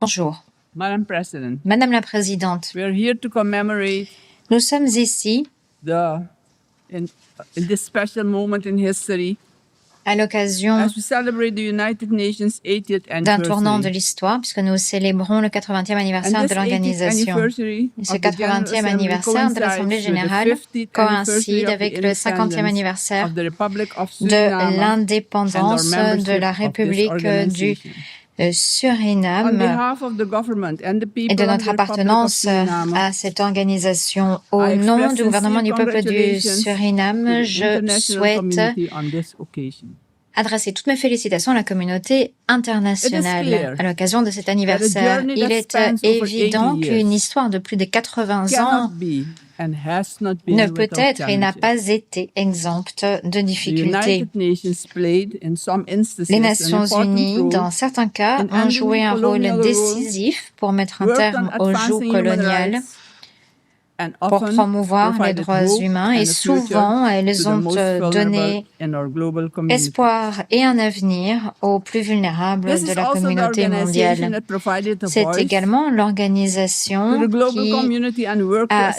Bonjour. Madam President, Madame la Présidente, we are here to commemorate nous sommes ici in this special moment in history à l'occasion as we celebrate the United Nations 80th d'un tournant de anniversary. l'histoire, puisque nous célébrons le 80e anniversaire And de this 80th l'organisation. anniversary Et ce of the General 80e Assembly anniversaire de coincides l'Assemblée with the générale 50th coïncide anniversary of avec the le 50e independence anniversaire of the Republic of de Suriname l'indépendance and our de la membership of this République du organization. On Suriname behalf of the government and the et people de of notre the Republic of appartenance Suriname, à cette organisation. Au I nom express du gouvernement du sincere peuple du congratulations Suriname, to the je international souhaite community on this occasion. adresser toutes mes félicitations à la communauté internationale à l'occasion de cet anniversaire. Il est évident qu'une histoire de plus de 80 ans ne peut être et n'a pas été exempte de difficultés. Les Nations Unies, dans certains cas, ont joué un rôle décisif pour mettre un terme au joug colonial, pour promouvoir les droits humains, et souvent elles ont donné espoir et un avenir aux plus vulnérables de la communauté mondiale. C'est également l'organisation qui a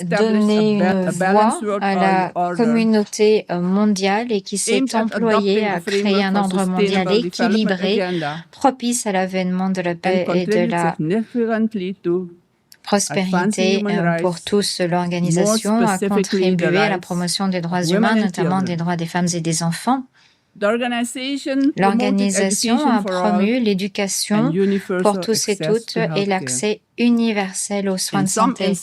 donné une voix à la communauté mondiale et qui s'est employée à créer un ordre mondial équilibré, propice à l'avènement de la paix et de la prospérité pour tous. L'organisation a contribué à la promotion des droits humains, notamment des droits des femmes et des enfants. L'organisation a promu l'éducation pour tous et toutes et l'accès universel aux soins de santé.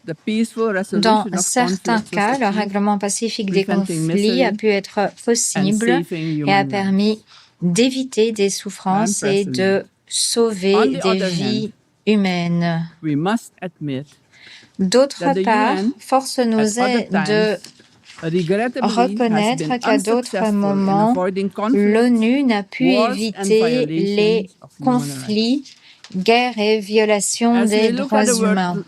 Dans certains cas, le règlement pacifique des conflits a pu être possible et a permis d'éviter des souffrances et de sauver des vies humaines. D'autre part, force nous est de reconnaître qu'à d'autres moments, l'ONU n'a pu éviter les conflits, guerres et violations des droits humains.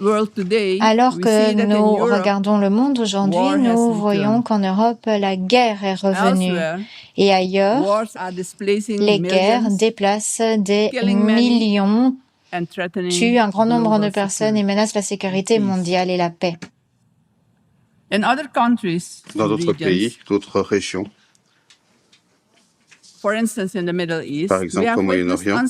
Alors que nous regardons le monde aujourd'hui, nous voyons qu'en Europe, la guerre est revenue. Et ailleurs, les guerres déplacent des millions, tuent un grand nombre de personnes et menacent la sécurité mondiale et la paix. Dans d'autres pays, d'autres régions, par exemple au Moyen-Orient,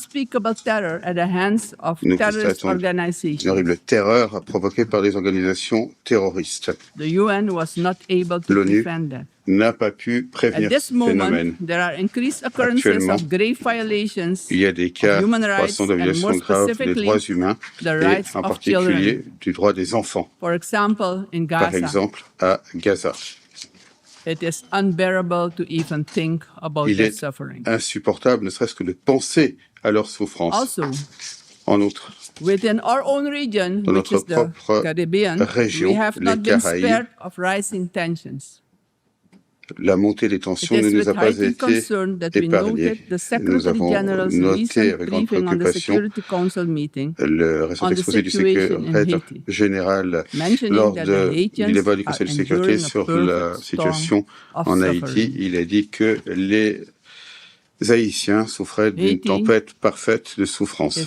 nous constatons une horrible terreur provoquée par des organisations terroristes. L'ONU n'a pas pu prévenir ce phénomène. Actuellement, il y a des cas croissants de violations graves des droits humains et en particulier du droit des enfants. Par exemple, à Gaza. Il est insupportable, ne serait-ce que de penser à leur souffrance. En outre, dans notre propre région, les Caraïbes, la montée des tensions ne nous a pas été épargnée. Nous avons noté avec grande préoccupation le récent exposé du secrétaire général lors du débat du Conseil de sécurité sur la situation en Haïti. Il a dit que les Haïtiens souffraient d'une tempête parfaite de souffrance.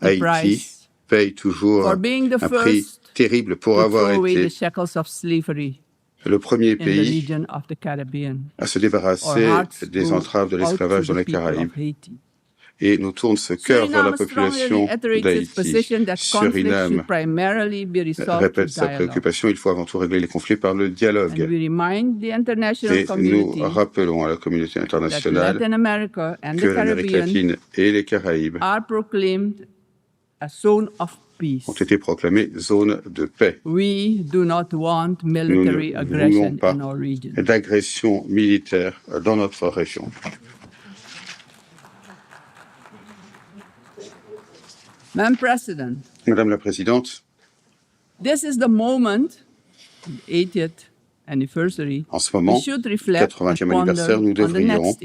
Haïti paye toujours un prix terrible pour avoir été le premier pays à se débarrasser des entraves de l'esclavage dans les Caraïbes. Et nous tournons ce cœur vers la population d'Haïti. Suriname répète sa préoccupation, il faut avant tout régler les conflits par le dialogue. Et nous rappelons à la communauté internationale que l'Amérique latine et les Caraïbes ont été proclamées zones de paix. Nous ne voulons pas d'agression militaire dans notre région. Madame la Présidente, en ce moment, 80e anniversaire, nous devrions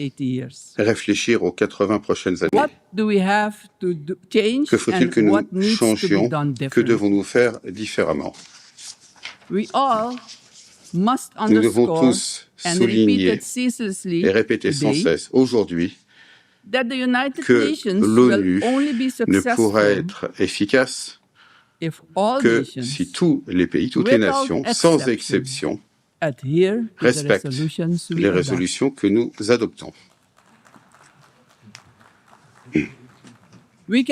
réfléchir aux 80 prochaines années. Que faut-il que nous changions? Que devons-nous faire différemment? Nous devons tous souligner et répéter sans cesse aujourd'hui que l'ONU ne pourra être efficace que si tous les pays, toutes les nations, sans exception, respectent les résolutions que nous adoptons. Nous ne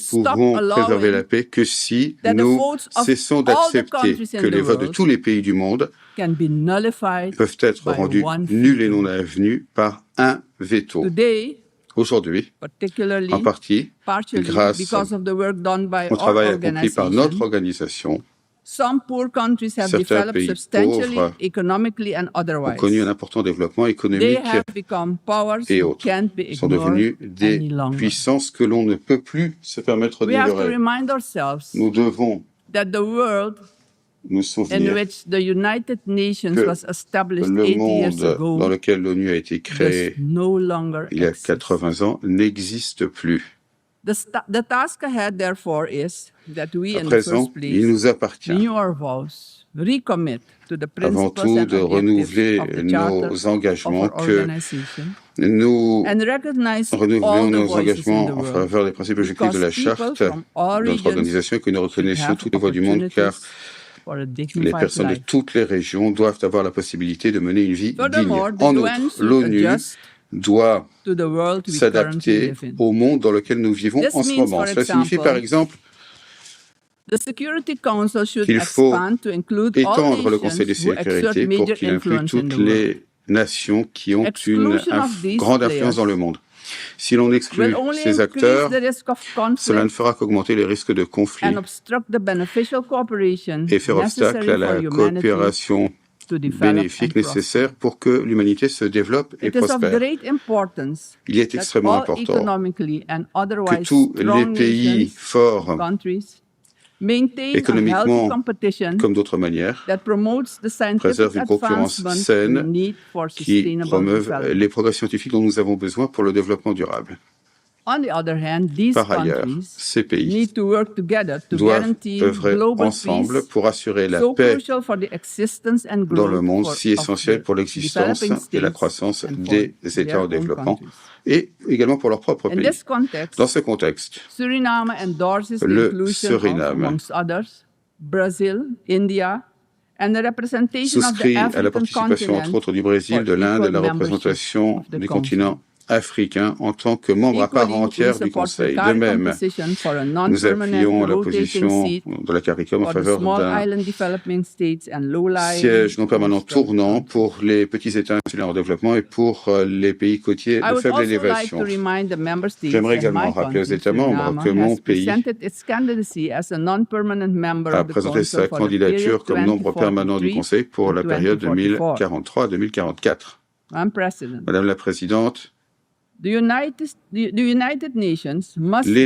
pouvons préserver la paix que si nous cessons d'accepter que les votes de tous les pays du monde peuvent être rendus nuls et non avenus par un veto. Aujourd'hui, en partie, grâce au travail accompli par notre organisation, certains pays pauvres ont connu un important développement économique et autres, sont devenus des puissances que l'on ne peut plus se permettre d'ignorer. Nous devons nous souvenir que le monde dans lequel l'ONU a été créé il y a 80 ans n'existe plus. À présent, il nous appartient avant tout de renouveler nos engagements, que nous renouvelons nos engagements en faveur des principes objectifs de la charte de notre organisation et que nous reconnaissions toutes les voix du monde, car les personnes de toutes les régions doivent avoir la possibilité de mener une vie digne. En outre, l'ONU doit s'adapter au monde dans lequel nous vivons en ce moment. Cela signifie par exemple qu'il faut étendre le Conseil de sécurité pour qu'il inclue toutes les nations qui ont une grande influence dans le monde. Si l'on exclut ces acteurs, cela ne fera qu'augmenter les risques de conflit et faire obstacle à la coopération bénéfique nécessaire pour que l'humanité se développe et prospère. Il est extrêmement important que tous les pays forts, économiquement comme d'autres manières, préservent une concurrence saine qui promeuve les progrès scientifiques dont nous avons besoin pour le développement durable. Par ailleurs, ces pays doivent œuvrer ensemble pour assurer la paix dans le monde si essentiel pour l'existence et la croissance des États en développement et également pour leur propre pays. Dans ce contexte, le Suriname souscrit à la participation entre autres du Brésil, de l'Inde, de la représentation du continent africain en tant que membre à part entière du Conseil. De même, nous appuyons la position de la CARICOM en faveur d'un siège non permanent tournant pour les petits États insulaires en développement et pour les pays côtiers de faible élévation. J'aimerais également rappeler aux États membres que mon pays a présenté sa candidature comme membre permanent du Conseil pour la période 2043-2044. Madame la Présidente, les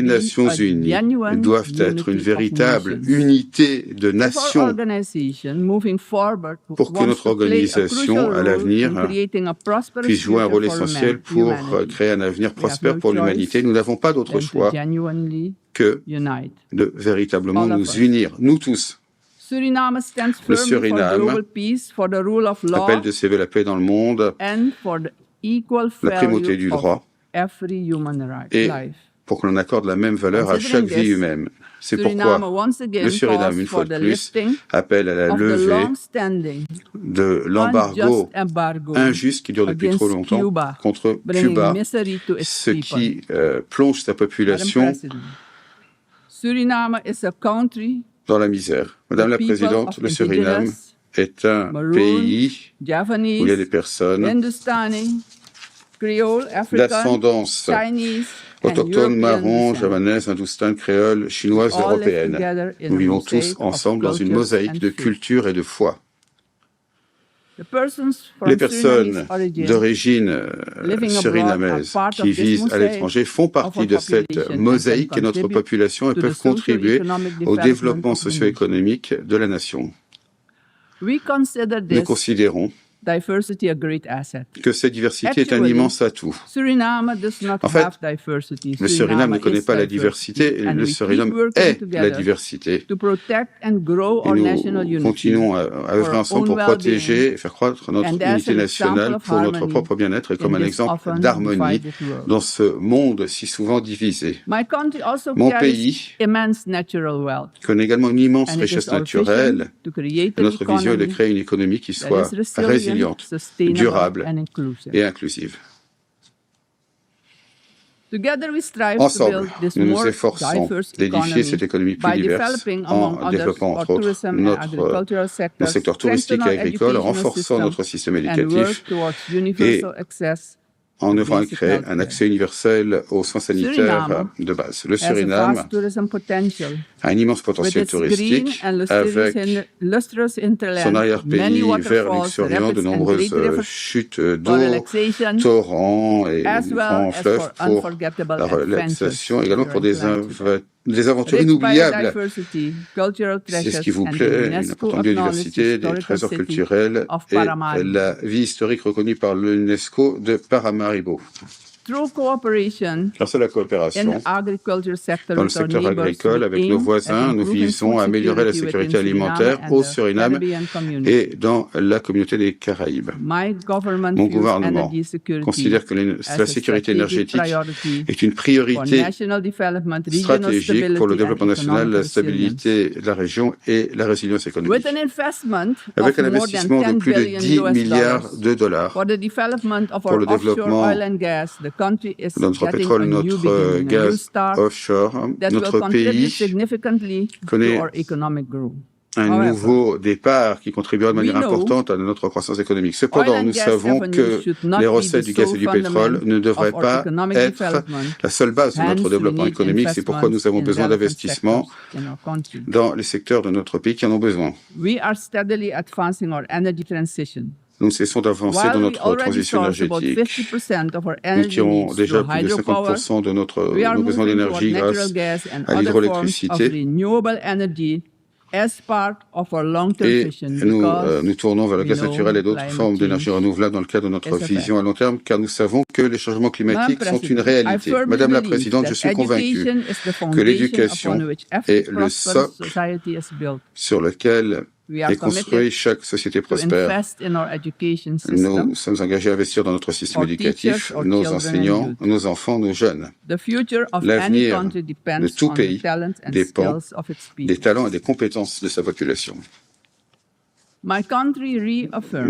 Nations Unies doivent être une véritable unité de nations pour que notre organisation, à l'avenir, puisse jouer un rôle essentiel pour créer un avenir prospère pour l'humanité. Nous n'avons pas d'autre choix que de véritablement nous unir, nous tous. Le Suriname appelle de ses vœux la paix dans le monde, la primauté du droit et pour que l'on accorde la même valeur à chaque vie humaine. C'est pourquoi le Suriname, une fois de plus, appelle à la levée de l'embargo injuste qui dure depuis trop longtemps contre Cuba, ce qui plonge sa population dans la misère. Madame la Présidente, le Suriname est un pays où il y a des personnes d'ascendance autochtone, marron, javanaise, hindoustane, créole, chinoise, européenne. Nous vivons tous ensemble dans une mosaïque de culture et de foi. Les personnes d'origine surinamaise qui vivent à l'étranger font partie de cette mosaïque et notre population et peuvent contribuer au développement socio-économique de la nation. Nous considérons que cette diversité est un immense atout. En fait, le Suriname ne connaît pas la diversité, le Suriname est la diversité. Et nous continuons à œuvrer ensemble pour protéger et faire croître notre unité nationale pour notre propre bien-être et comme un exemple d'harmonie dans ce monde si souvent divisé. Mon pays connaît également une immense richesse naturelle. Notre vision est de créer une économie qui soit résiliente, durable et inclusive. Ensemble, nous nous efforçons d'édifier cette économie plus diverse en développant, entre autres, nos secteurs touristiques et agricoles, en renforçant notre système éducatif et en œuvrant à créer un accès universel aux soins sanitaires de base. Le Suriname a un immense potentiel touristique avec son arrière-pays vers l'extérieur, de nombreuses chutes d'eau, torrents et grands fleuves pour la relaxation, également pour des aventures inoubliables. C'est ce qui vous plaît, une importante biodiversité, des trésors culturels et la vie historique reconnue par l'UNESCO de Paramaribo. Grâce à la coopération dans le secteur agricole avec nos voisins, nous visons à améliorer la sécurité alimentaire au Suriname et dans la communauté des Caraïbes. Mon gouvernement considère que la sécurité énergétique est une priorité stratégique pour le développement national, la stabilité de la région et la résilience économique. Avec un investissement de plus de 10 milliards de dollars pour le développement de notre pétrole, notre gaz offshore, notre pays connaît un nouveau départ qui contribuera de manière importante à notre croissance économique. Cependant, nous savons que les recettes du gaz et du pétrole ne devraient pas être la seule base de notre développement économique. C'est pourquoi nous avons besoin d'investissements dans les secteurs de notre pays qui en ont besoin. Nous ne cessons d'avancer dans notre transition énergétique. Nous tirons déjà plus de 50% de nos besoins d'énergie grâce à l'hydroélectricité. Et nous tournons vers le gaz naturel et d'autres formes d'énergie renouvelable dans le cadre de notre vision à long terme, car nous savons que les changements climatiques sont une réalité. Madame la Présidente, je suis convaincue que l'éducation est le socle sur lequel est construit chaque société prospère. Nous sommes engagés à investir dans notre système éducatif, nos enseignants, nos enfants, nos jeunes. L'avenir de tout pays dépend des talents et des compétences de sa population. Mon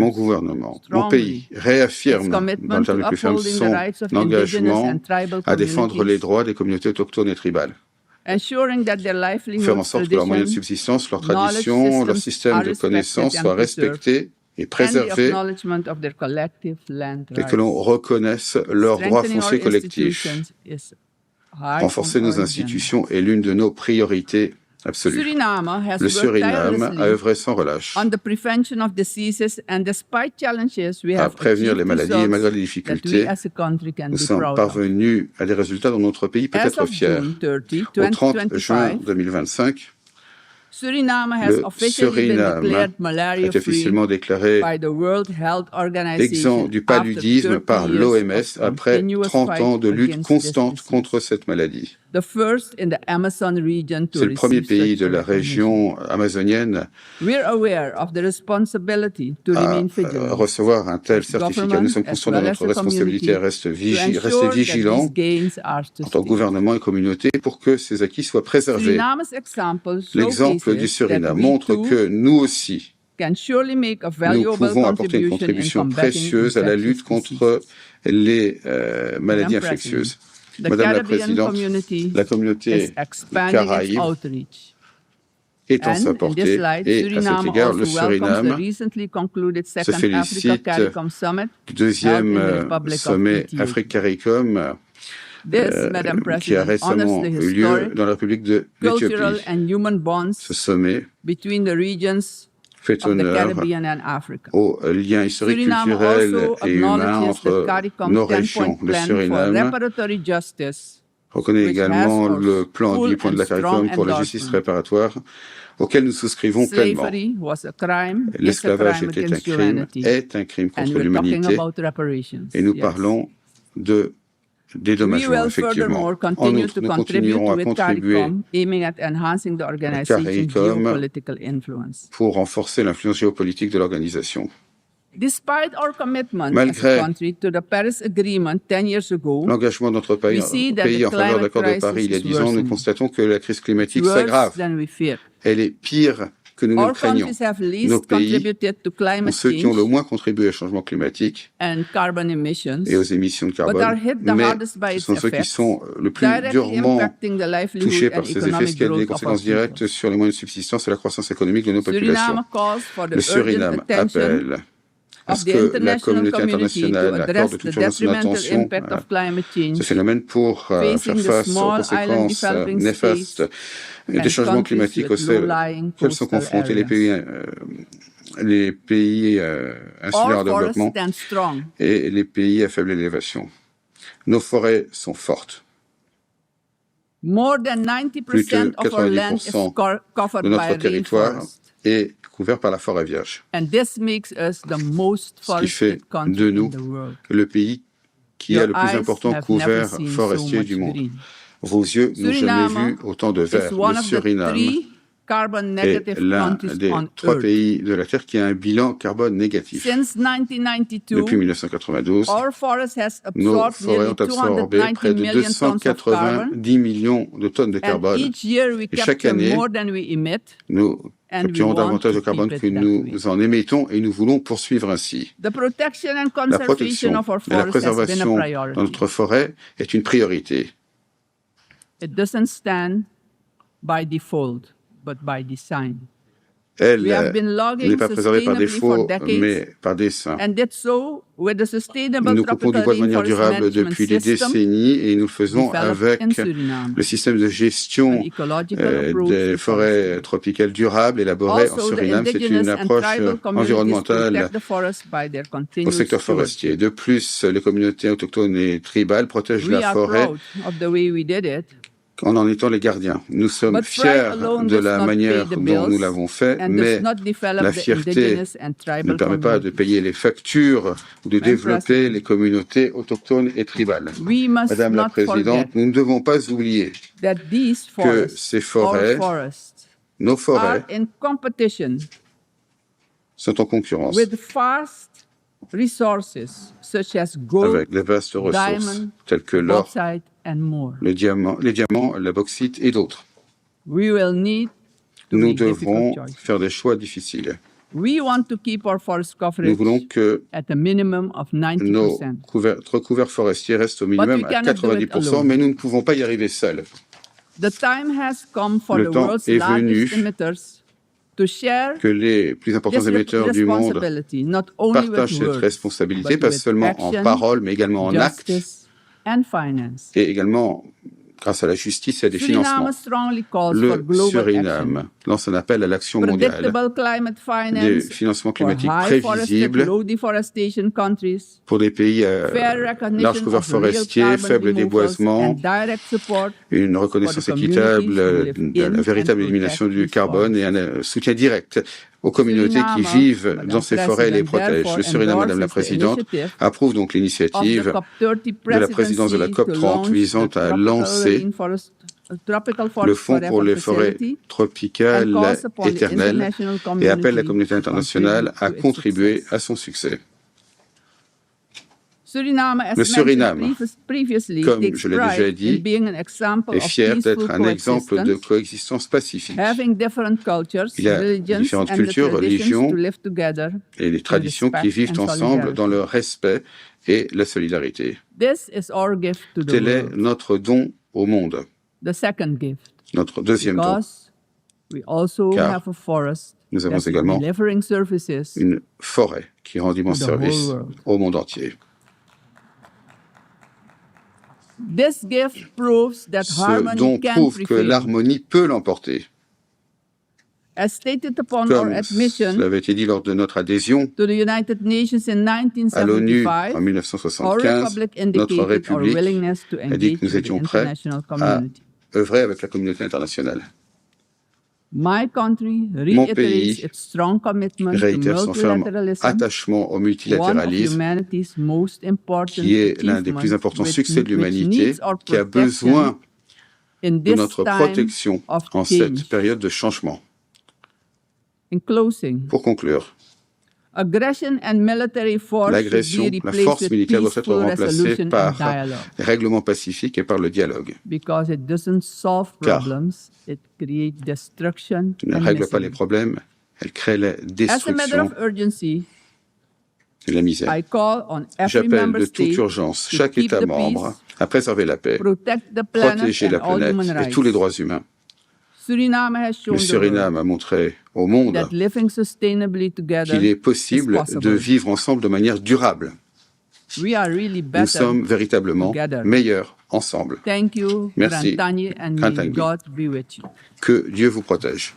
gouvernement, mon pays réaffirme, dans le terme le plus ferme, son engagement à défendre les droits des communautés autochtones et tribales. Faire en sorte que leurs moyens de subsistance, leurs traditions, leur système de connaissances soient respectés et préservés et que l'on reconnaisse leurs droits fonciers collectifs. Renforcer nos institutions est l'une de nos priorités absolues. Le Suriname a œuvré sans relâche à prévenir les maladies et malgré les difficultés, nous sommes parvenus à des résultats dont notre pays peut être fier. Au 30 juin 2025, le Suriname est officiellement déclaré exempt du paludisme par l'OMS après 30 ans de lutte constante contre cette maladie. C'est le premier pays de la région amazonienne à recevoir un tel certificat. Nous sommes conscients de notre responsabilité à rester vigilants en tant que gouvernement et communauté pour que ces acquis soient préservés. L'exemple du Suriname montre que nous aussi, nous pouvons apporter une contribution précieuse à la lutte contre les maladies infectieuses. Madame la Présidente, la communauté Caraïbe étend sa portée et à cet égard, le Suriname se félicite du deuxième sommet Afrique-CARICOM qui a récemment eu lieu dans la République de l'Éthiopie. Ce sommet fait honneur aux liens historiques, culturels et humains entre nos régions. Le Suriname reconnaît également le plan 10 points de la CARICOM pour la justice réparatoire, auquel nous souscrivons pleinement. L'esclavage est un crime contre l'humanité, et nous parlons de dédommagement, effectivement. En outre, nous continuerons à contribuer à CARICOM pour renforcer l'influence géopolitique de l'organisation. Malgré l'engagement de notre pays en faveur de l'accord de Paris il y a 10 ans, nous constatons que la crise climatique s'aggrave. Elle est pire que nous ne le craignons. Nos pays sont ceux qui ont le moins contribué au changement climatique et aux émissions de carbone, mais ce sont ceux qui sont le plus durement touchés par ces effets, ce qui a des conséquences directes sur les moyens de subsistance et la croissance économique de nos populations. Le Suriname appelle à ce que la communauté internationale accorde toute son attention à ce phénomène pour faire face aux conséquences néfastes des changements climatiques auxquels sont confrontés les pays insulaires en développement et les pays à faible élévation. Nos forêts sont fortes. Plus de 90% de notre territoire est couvert par la forêt vierge. Ce qui fait de nous le pays qui a le plus important couvert forestier du monde. Vos yeux n'ont jamais vu autant de verre. Le Suriname est l'un des 3 pays de la Terre qui a un bilan carbone négatif. Depuis 1992, nos forêts ont absorbé près de 290 millions de tonnes de carbone. Et chaque année, nous capturons davantage de carbone que nous en émettons et nous voulons poursuivre ainsi. La protection et la préservation de notre forêt est une priorité. Elle n'est pas préservée par défaut, mais par dessein. Nous coupons du bois de manière durable depuis des décennies et nous le faisons avec le système de gestion des forêts tropicales durables élaboré en Suriname. C'est une approche environnementale au secteur forestier. De plus, les communautés autochtones et tribales protègent la forêt en étant les gardiens. Nous sommes fiers de la manière dont nous l'avons fait, mais la fierté ne permet pas de payer les factures ou de développer les communautés autochtones et tribales. Madame la Présidente, nous ne devons pas oublier que ces forêts, nos forêts, sont en concurrence avec les vastes ressources telles que l'or, les diamants, la bauxite et d'autres. Nous devrons faire des choix difficiles. Nous voulons que notre couvert forestier reste au minimum à 90%, mais nous ne pouvons pas y arriver seuls. Le temps est venu que les plus importants émetteurs du monde partagent cette responsabilité, pas seulement en parole, mais également en actes, et également grâce à la justice et à des financements. Le Suriname lance un appel à l'action mondiale, des financements climatiques prévisibles pour des pays à large couvert forestier, faible déboisement, une reconnaissance équitable de la véritable élimination du carbone et un soutien direct aux communautés qui vivent dans ces forêts et les protègent. Le Suriname, Madame la Présidente, approuve donc l'initiative de la présidence de la COP30 visant à lancer le Fonds pour les forêts tropicales éternelles et appelle la communauté internationale à contribuer à son succès. Le Suriname, comme je l'ai déjà dit, est fier d'être un exemple de coexistence pacifique. Il y a différentes cultures, religions et des traditions qui vivent ensemble dans le respect et la solidarité. Tel est notre don au monde. Notre deuxième don, car nous avons également une forêt qui rend d'immenses services au monde entier. Ce don prouve que l'harmonie peut l'emporter. As stated upon our Comme admission cela avait été dit lors de notre adhésion to the United Nations in à l'ONU 1975, en our 1975, republic notre indicated our République willingness to a dit engage que nous with the étions prêts international à community. œuvrer avec la communauté internationale. My country Mon reiterates pays its strong commitment to réitère son ferme multilateralism, attachement au one of multilatéralisme, humanity's most important qui est l'un des plus achievements, importants which succès de l'humanité, needs our qui a protection besoin in de this notre time protection of en change. cette période de changement. In closing, Pour conclure, aggression and military force l'agression, should be la replaced force with militaire doit être peaceful remplacée resolution and par dialogue, les règlements pacifiques et par le dialogue. because it doesn't solve Car problems, it creates destruction Elle ne and règle pas les misery. problèmes, elle crée la As a matter destruction of urgency, et la misère. I call on every J'appelle member de toute state urgence to chaque keep État the membre peace, à préserver la paix, protect the planet protéger and la all human planète et rights. tous les droits humains. Suriname has shown Le the Suriname world a montré au monde that living sustainably together qu'il est is possible possible. de vivre ensemble de manière durable. We are really Nous better sommes véritablement together. meilleurs ensemble. Thank you, Merci, Grand Tanye, and Grand may Tanguy. God be with you. Que Dieu vous protège.